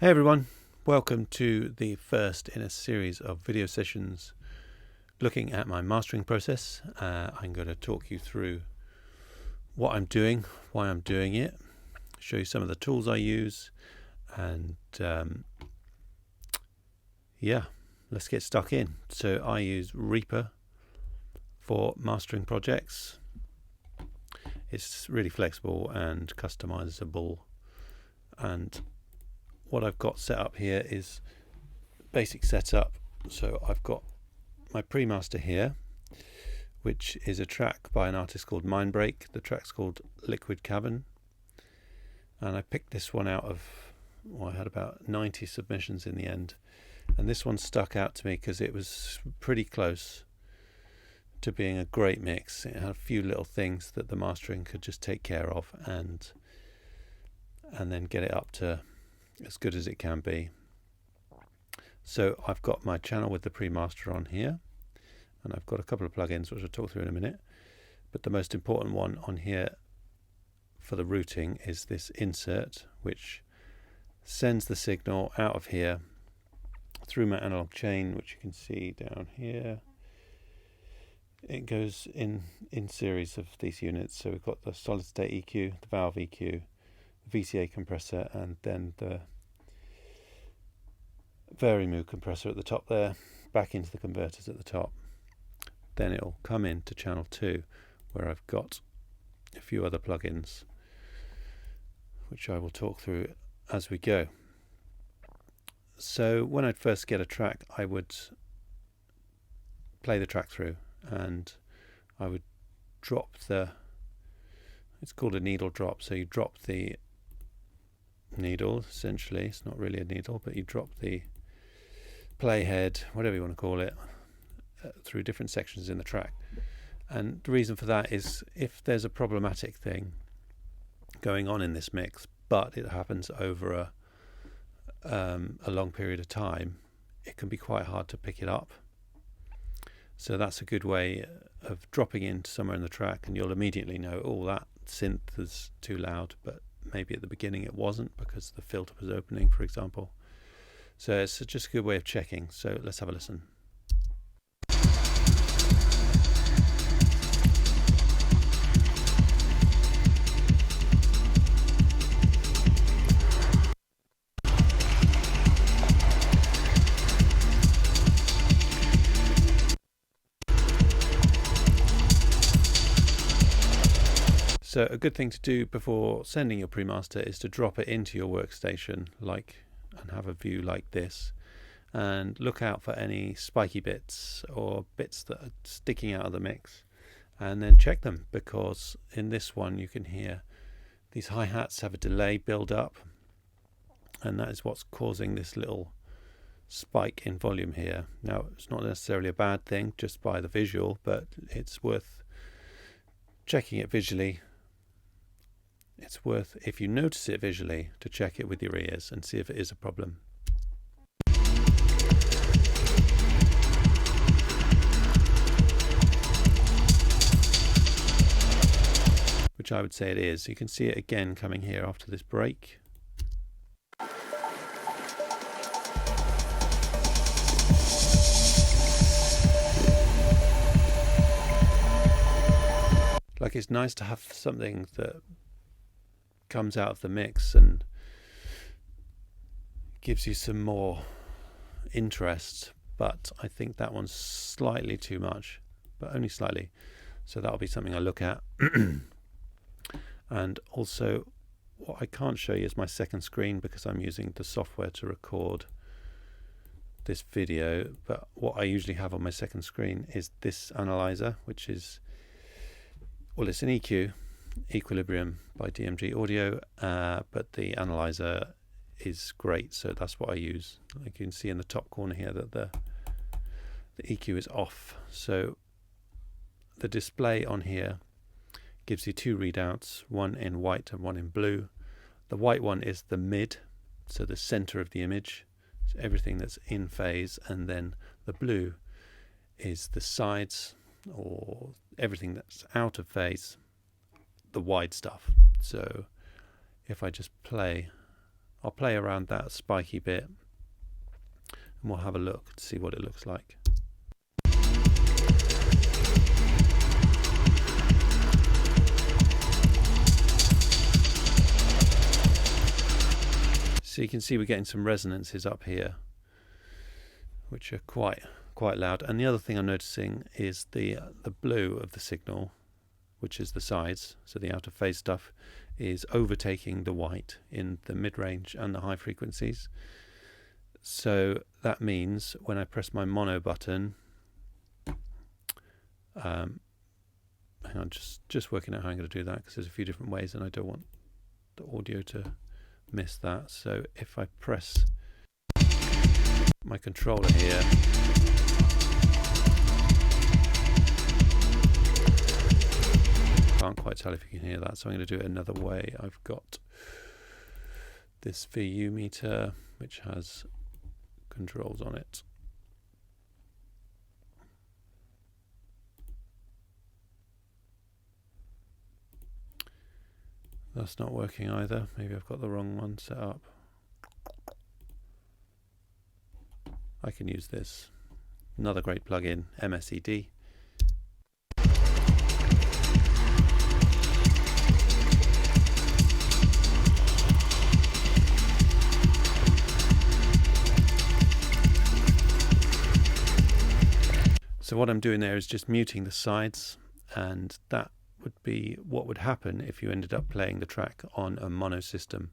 Hey everyone, welcome to the first in a series of video sessions looking at my mastering process. I'm going to talk you through what I'm doing, why I'm doing it, show you some of the tools I use, and let's get stuck in. So I use Reaper for mastering projects. It's really flexible and customizable, and what I've got set up here is basic setup. So I've got my pre-master here, which is a track by an artist called Mindbreak. The track's called Liquid Cavern, and I picked this one out of, I had about 90 submissions in the end, and this one stuck out to me because it was pretty close to being a great mix. It had a few little things that the mastering could just take care of and then get it up to as good as it can be. So I've got my channel with the pre-master on here, and I've got a couple of plugins which I'll talk through in a minute, but the most important one on here for the routing is this insert, which sends the signal out of here through my analog chain, which you can see down here. It goes in series of these units. So we've got the solid state EQ, the valve EQ, VCA compressor, and then the Vari-Mu compressor at the top there, back into the converters at the top. Then it'll come into channel 2, where I've got a few other plugins which I will talk through as we go. So when I'd first get a track, I would play the track through, and I would drop it's called a needle drop, so you drop the needle, essentially. It's not really a needle, but you drop the playhead, whatever you want to call it, through different sections in the track. And the reason for that is if there's a problematic thing going on in this mix, but it happens over a long period of time, it can be quite hard to pick it up. So that's a good way of dropping into somewhere in the track, and you'll immediately know, oh, that synth is too loud, but maybe at the beginning it wasn't because the filter was opening, for example. So it's just a good way of checking. So let's have a listen. So a good thing to do before sending your pre-master is to drop it into your workstation, and have a view like this, and look out for any spiky bits or bits that are sticking out of the mix, and then check them, because in this one you can hear these hi-hats have a delay build up, and that is what's causing this little spike in volume here. Now, it's not necessarily a bad thing just by the visual, but it's worth checking it visually. It's worth, if you notice it visually, to check it with your ears and see if it is a problem. Which I would say it is. You can see it again coming here after this break. Like, it's nice to have something that comes out of the mix and gives you some more interest, but I think that one's slightly too much, but only slightly. So that'll be something I look at. And also, what I can't show you is my second screen because I'm using the software to record this video, but what I usually have on my second screen is this analyzer, which is, well, it's an EQ, Equilibrium by DMG Audio, but the analyzer is great, so that's what I use. Like you can see in the top corner here that the EQ is off, so the display on here gives you two readouts, one in white and one in blue. The white one is the mid, so the center of the image, so everything that's in phase, and then the blue is the sides, or everything that's out of phase, the wide stuff. So if I just play I'll play around that spiky bit and we'll have a look to see what it looks like. So you can see we're getting some resonances up here, which are quite loud. And the other thing I'm noticing is the blue of the signal, which is the sides, so the out of phase stuff, is overtaking the white in the mid-range and the high frequencies. So that means when I press my mono button, hang on, just working out how I'm going to do that, because there's a few different ways and I don't want the audio to miss that. So if I press my controller here, can't quite tell if you can hear that, so I'm going to do it another way. I've got this VU meter which has controls on it. That's not working either. Maybe I've got the wrong one set up. I can use this. Another great plugin, MSED. So what I'm doing there is just muting the sides, and that would be what would happen if you ended up playing the track on a mono system.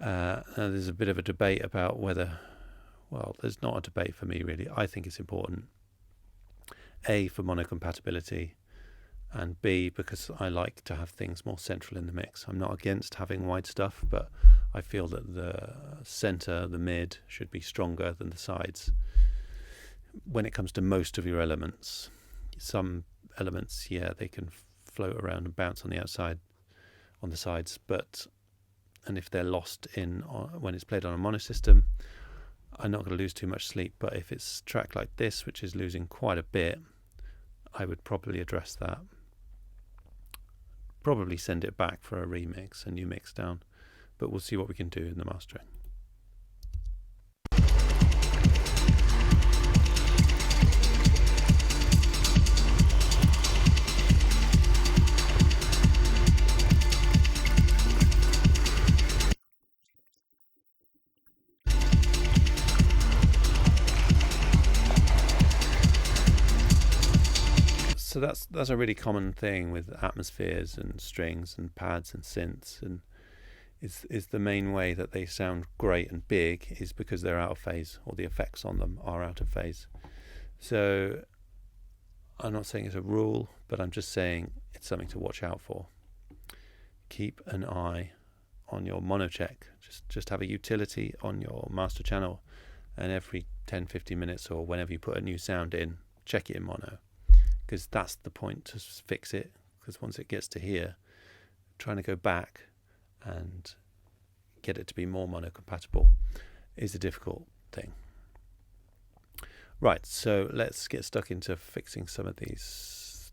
There's a bit of a debate about whether, well, there's not a debate for me really. I think it's important, A, for mono compatibility, and B, because I like to have things more central in the mix. I'm not against having wide stuff, but I feel that the center, the mid, should be stronger than the sides when it comes to most of your elements. Some elements, yeah, they can float around and bounce on the outside, on the sides, and if they're lost in when it's played on a mono system, I'm not going to lose too much sleep. But if it's a track like this, which is losing quite a bit, I would probably address that. Probably send it back for a remix, a new mix down, but we'll see what we can do in the mastering. So that's a really common thing with atmospheres and strings and pads and synths, and is the main way that they sound great and big is because they're out of phase, or the effects on them are out of phase. So I'm not saying it's a rule, but I'm just saying it's something to watch out for. Keep an eye on your mono check. Just have a utility on your master channel, and every 10-15 minutes or whenever you put a new sound in, check it in mono. Because that's the point, to fix it. Because once it gets to here, trying to go back and get it to be more mono compatible is a difficult thing. Right, so let's get stuck into fixing some of these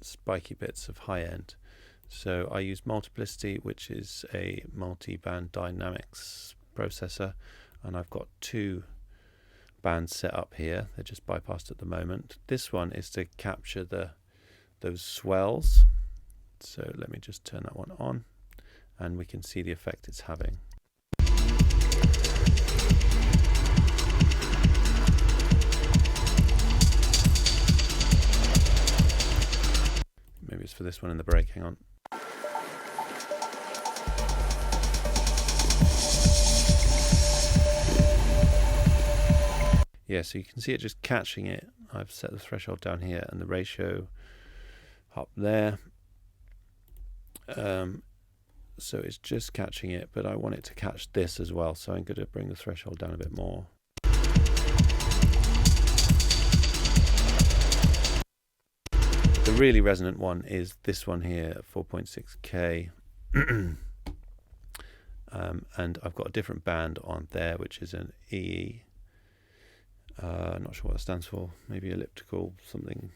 spiky bits of high end. So I use multiplicity, which is a multiband dynamics processor, and I've got two bands set up here. They're just bypassed at the moment. This one is to capture those swells. So let me just turn that one on, and we can see the effect it's having. Maybe it's for this one in the break. Hang on. Yeah, so you can see it just catching it. I've set the threshold down here and the ratio up there. So it's just catching it, but I want it to catch this as well. So I'm going to bring the threshold down a bit more. The really resonant one is this one here at 4.6K. And I've got a different band on there, which is an EE. Not sure what it stands for, maybe elliptical something,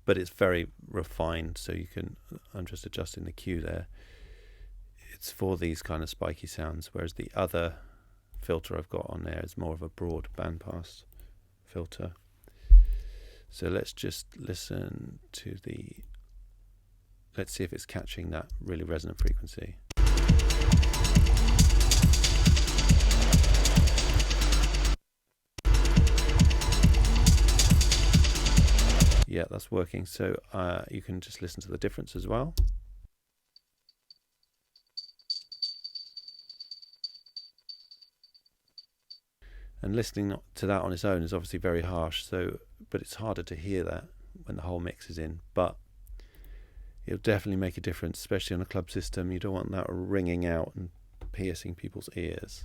but it's very refined, so you can, I'm just adjusting the Q there. it's for these kind of spiky sounds, whereas the other filter I've got on there is more of a broad bandpass filter. So let's just listen to let's see if it's catching that really resonant frequency. Yeah, that's working. So you can just listen to the difference as well. And listening to that on its own is obviously very harsh, but it's harder to hear that when the whole mix is in. But it'll definitely make a difference, especially on a club system. You don't want that ringing out and piercing people's ears.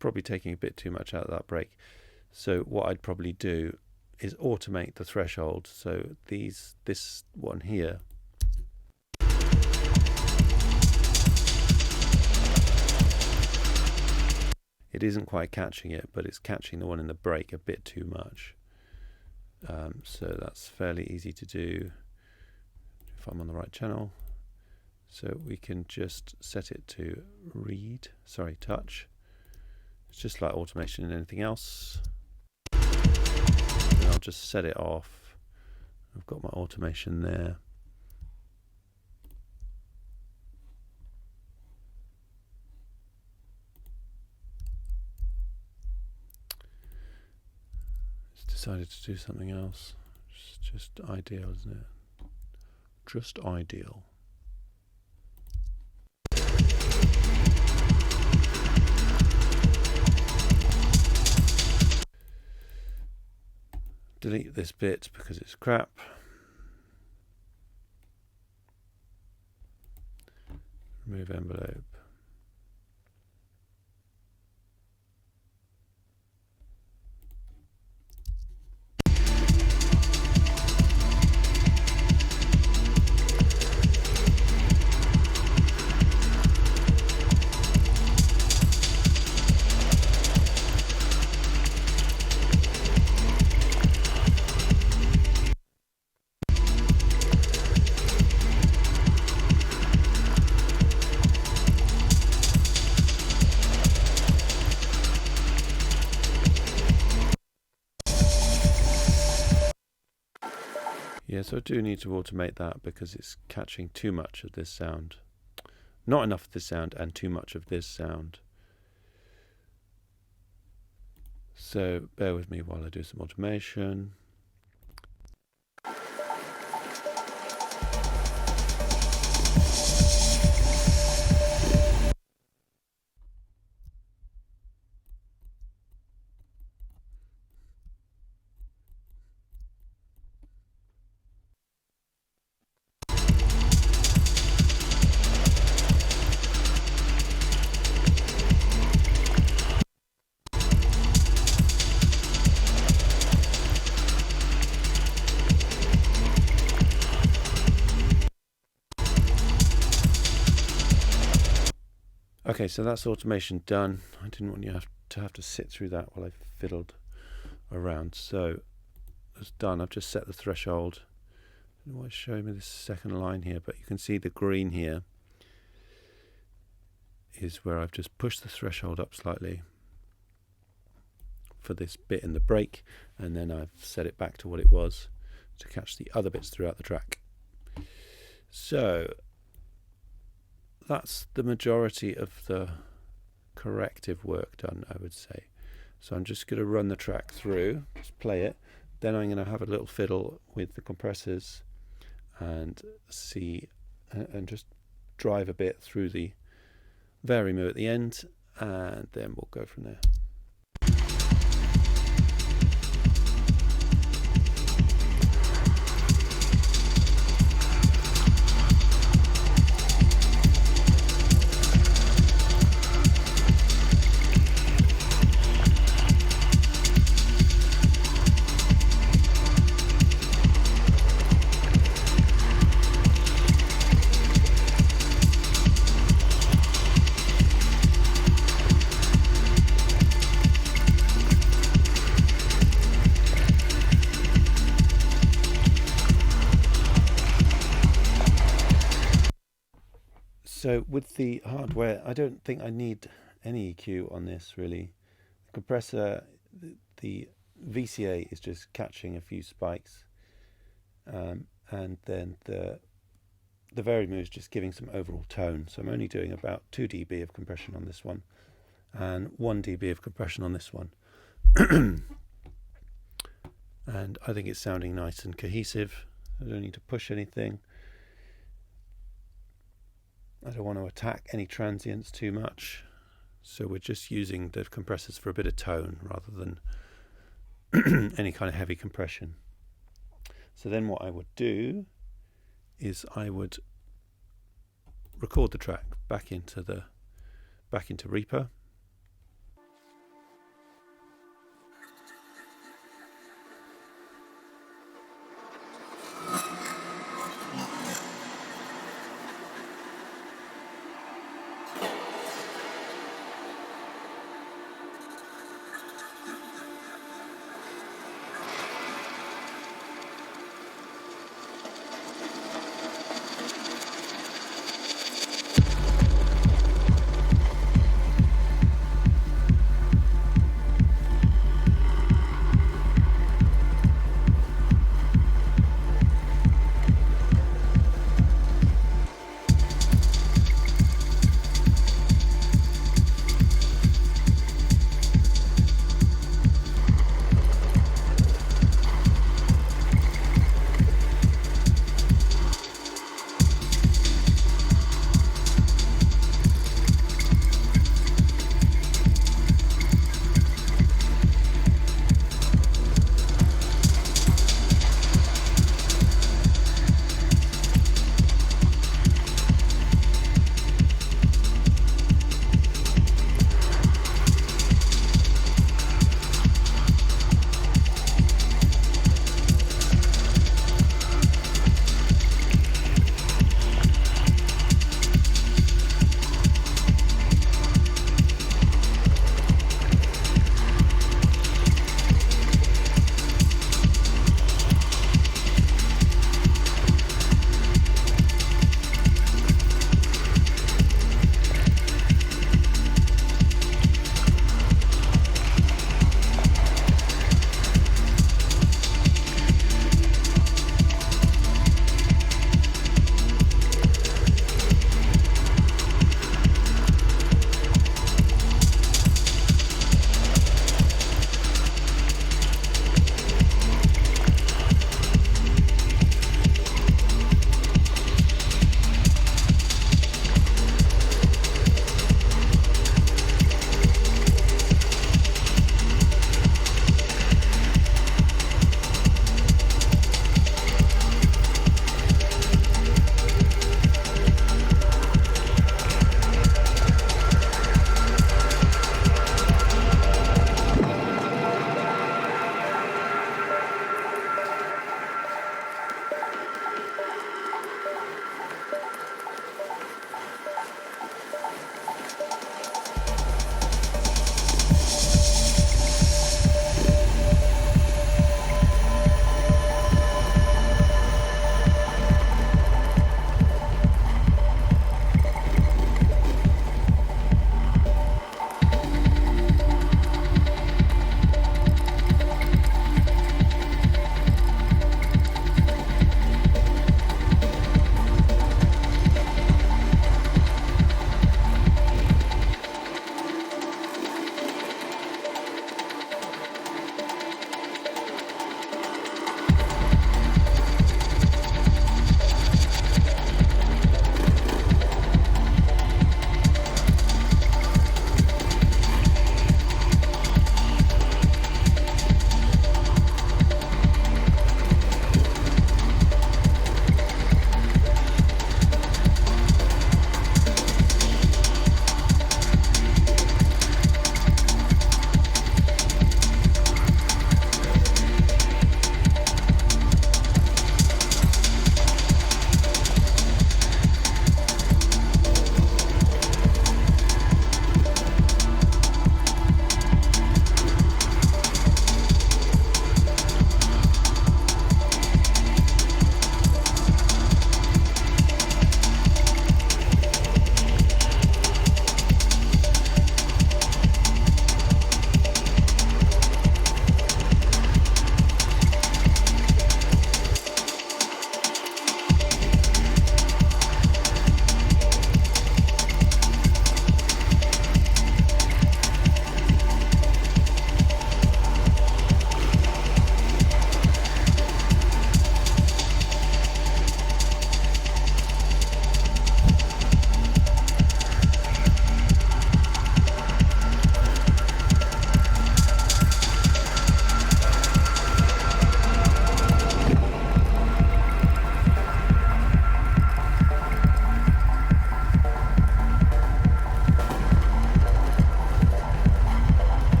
Probably taking a bit too much out of that break. So what I'd probably do is automate the threshold. So this one here, it isn't quite catching it, but it's catching the one in the break a bit too much. So that's fairly easy to do if I'm on the right channel. So we can just set it to touch. It's just like automation and anything else. I'll just set it off. I've got my automation there. It's decided to do something else. It's just ideal, isn't it? Just ideal. Delete this bit because it's crap. Remove envelope. Yeah, so I do need to automate that because it's catching too much of this sound. Not enough of this sound and too much of this sound. So bear with me while I do some automation. Okay, so that's automation done. I didn't want you to have to sit through that while I fiddled around. So that's done. I've just set the threshold. I don't know why it's showing me this second line here, but you can see the green here is where I've just pushed the threshold up slightly for this bit in the break, and then I've set it back to what it was to catch the other bits throughout the track. So that's the majority of the corrective work done, I would say. So I'm just going to run the track through, just play it, then I'm going to have a little fiddle with the compressors and see and just drive a bit through the vari-mu at the end, and then we'll go from there. So with the hardware, I don't think I need any EQ on this really. The compressor, the VCA is just catching a few spikes, and then the Vari-Mu is just giving some overall tone. So I'm only doing about 2 dB of compression on this one, and 1 dB of compression on this one. And I think it's sounding nice and cohesive. I don't need to push anything. I don't want to attack any transients too much, so we're just using the compressors for a bit of tone rather than any kind of heavy compression. So then what I would do is I would record the track back into Reaper.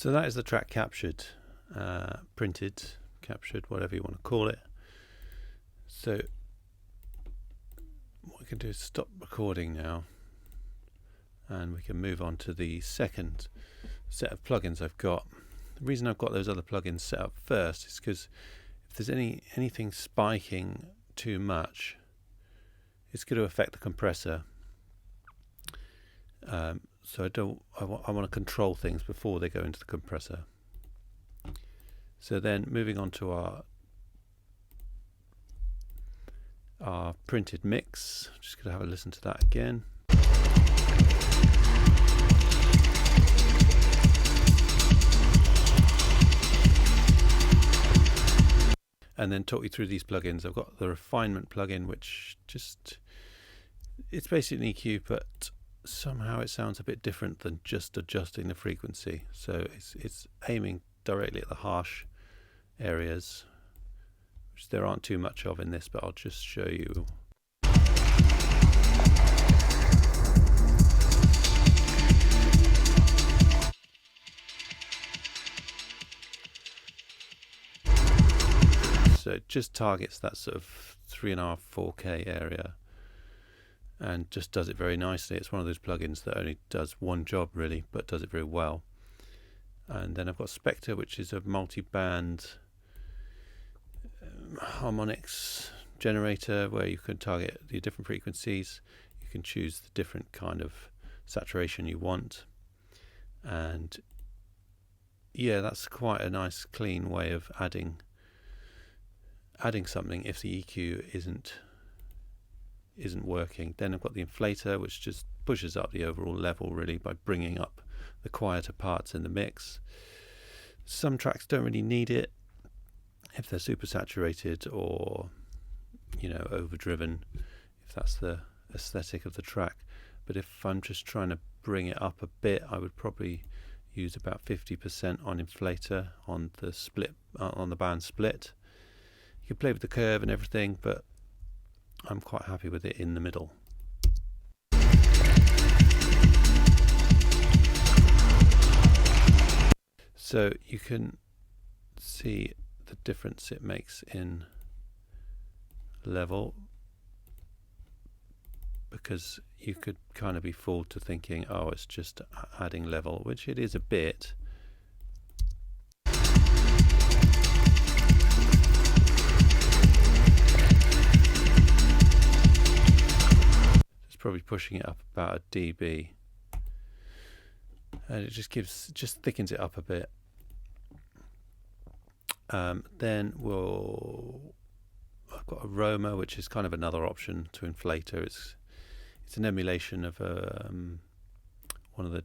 So that is the track captured, printed, captured, whatever you want to call it. So what we can do is stop recording now, and we can move on to the second set of plugins I've got. The reason I've got those other plugins set up first is because if there's anything spiking too much, it's going to affect the compressor. So I want to control things before they go into the compressor. So then moving on to our printed mix, just going to have a listen to that again. And then talk you through these plugins. I've got the refinement plugin, which it's basically an EQ, but somehow it sounds a bit different than just adjusting the frequency. So it's aiming directly at the harsh areas, which there aren't too much of in this, but I'll just show you. So it just targets that sort of 3.5, 4K area and just does it very nicely. It's one of those plugins that only does one job really, but does it very well. And then I've got Spectre, which is a multi-band harmonics generator where you can target the different frequencies. You can choose the different kind of saturation you want. And yeah, that's quite a nice clean way of adding something if the EQ isn't working. Then I've got the inflator, which just pushes up the overall level really by bringing up the quieter parts in the mix. Some tracks don't really need it if they're super saturated or overdriven, if that's the aesthetic of the track. But if I'm just trying to bring it up a bit, I would probably use about 50% on inflator on the split, on the band split. You can play with the curve and everything, but I'm quite happy with it in the middle. So you can see the difference it makes in level, because you could kind of be fooled to thinking, oh, it's just adding level, which it is a bit. Probably pushing it up about a dB, and it just thickens it up a bit. Then I've got Aroma, which is kind of another option to inflator. It's an emulation of one of the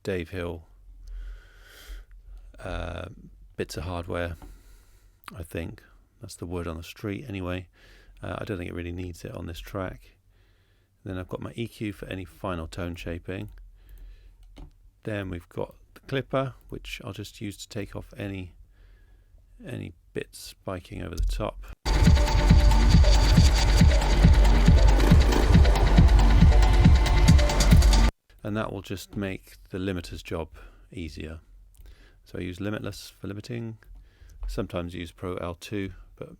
Dave Hill bits of hardware. I think that's the word on the street anyway. I don't think it really needs it on this track. Then I've got my EQ for any final tone shaping. Then we've got the clipper, which I'll just use to take off any bits spiking over the top. And that will just make the limiter's job easier. So I use Limitless for limiting. Sometimes use Pro L2, but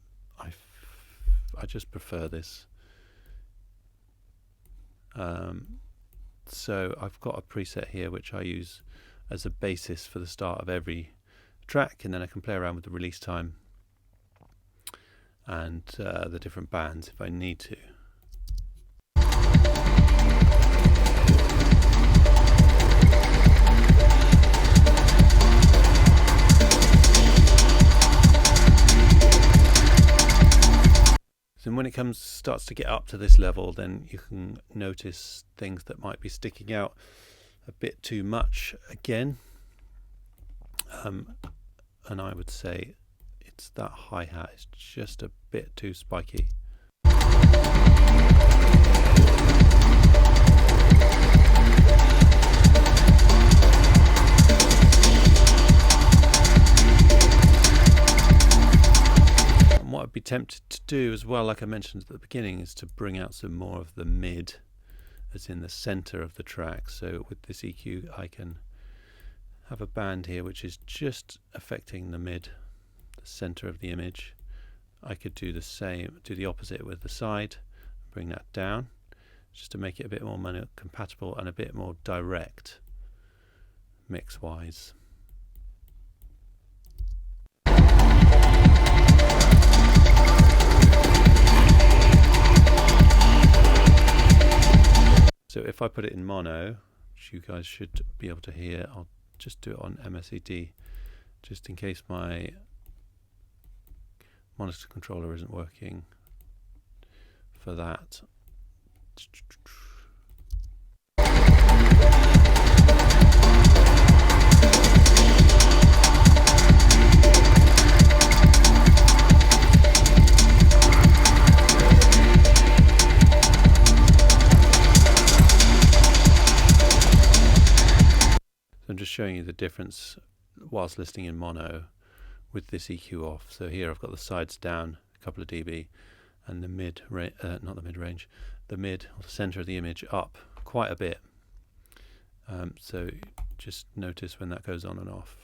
I just prefer this. So I've got a preset here which I use as a basis for the start of every track, and then I can play around with the release time and the different bands if I need to. So when it starts to get up to this level, then you can notice things that might be sticking out a bit too much again. And I would say it's that hi-hat is just a bit too spiky. What I'd be tempted to do as well, like I mentioned at the beginning, is to bring out some more of the mid, as in the center of the track. So with this EQ I can have a band here which is just affecting the center of the image. I could do the same, do the opposite with the side, bring that down, just to make it a bit more compatible and a bit more direct mix-wise. So if I put it in mono, which you guys should be able to hear, I'll just do it on MSED, just in case my monitor controller isn't working for that. So I'm just showing you the difference whilst listening in mono with this EQ off. So here I've got the sides down a couple of dB and the mid, not the mid-range, the mid or the center of the image up quite a bit. So just notice when that goes on and off.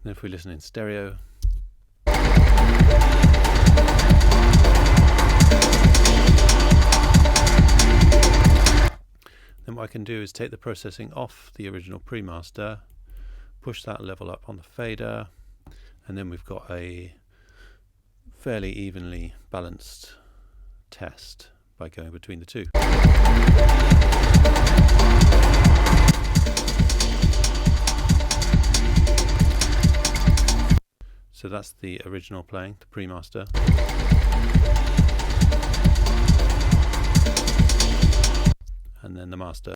If we listen in stereo, then what I can do is take the processing off the original pre-master, push that level up on the fader, and then we've got a fairly evenly balanced test by going between the two. So that's the original playing, the pre-master. And then the master.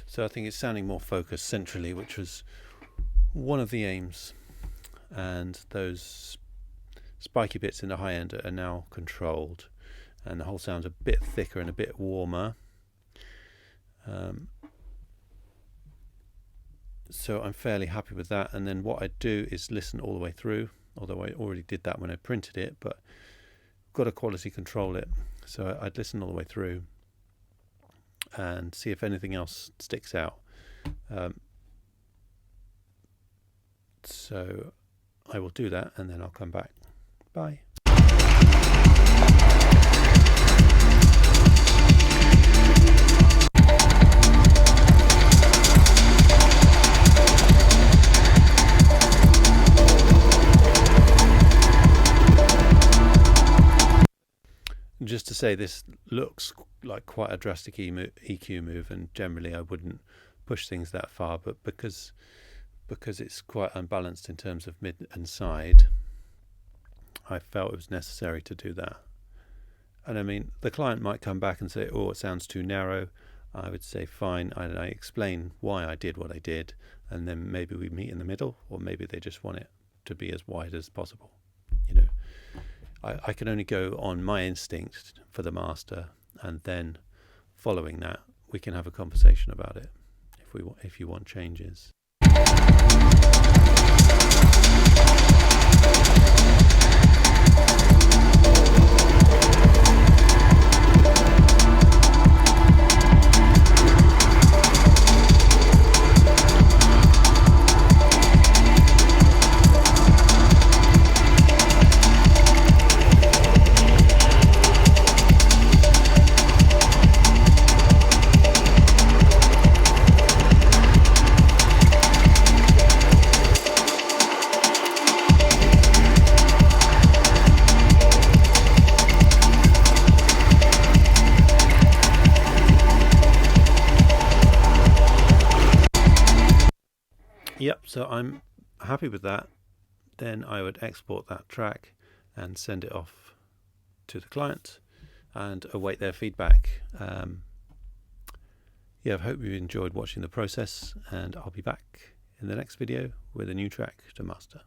So I think it's sounding more focused centrally, which was one of the aims. And those spiky bits in the high end are now controlled, and the whole sound's a bit thicker and a bit warmer. So I'm fairly happy with that. And then what I do is listen all the way through, although I already did that when I printed it, but got to quality control it. So I'd listen all the way through and see if anything else sticks out. So I will do that and then I'll come back. Bye. Just to say, this looks like quite a drastic EQ move, and generally I wouldn't push things that far, but because it's quite unbalanced in terms of mid and side, I felt it was necessary to do that. And I mean, the client might come back and say, oh, it sounds too narrow. I would say, fine, I explain why I did what I did, and then maybe we meet in the middle, or maybe they just want it to be as wide as possible. You know, I can only go on my instinct for the master, and then following that, we can have a conversation about it if you want changes. Yep, so I'm happy with that. then I would export that track and send it off to the client and await their feedback. Yeah, I hope you enjoyed watching the process, and I'll be back in the next video with a new track to master.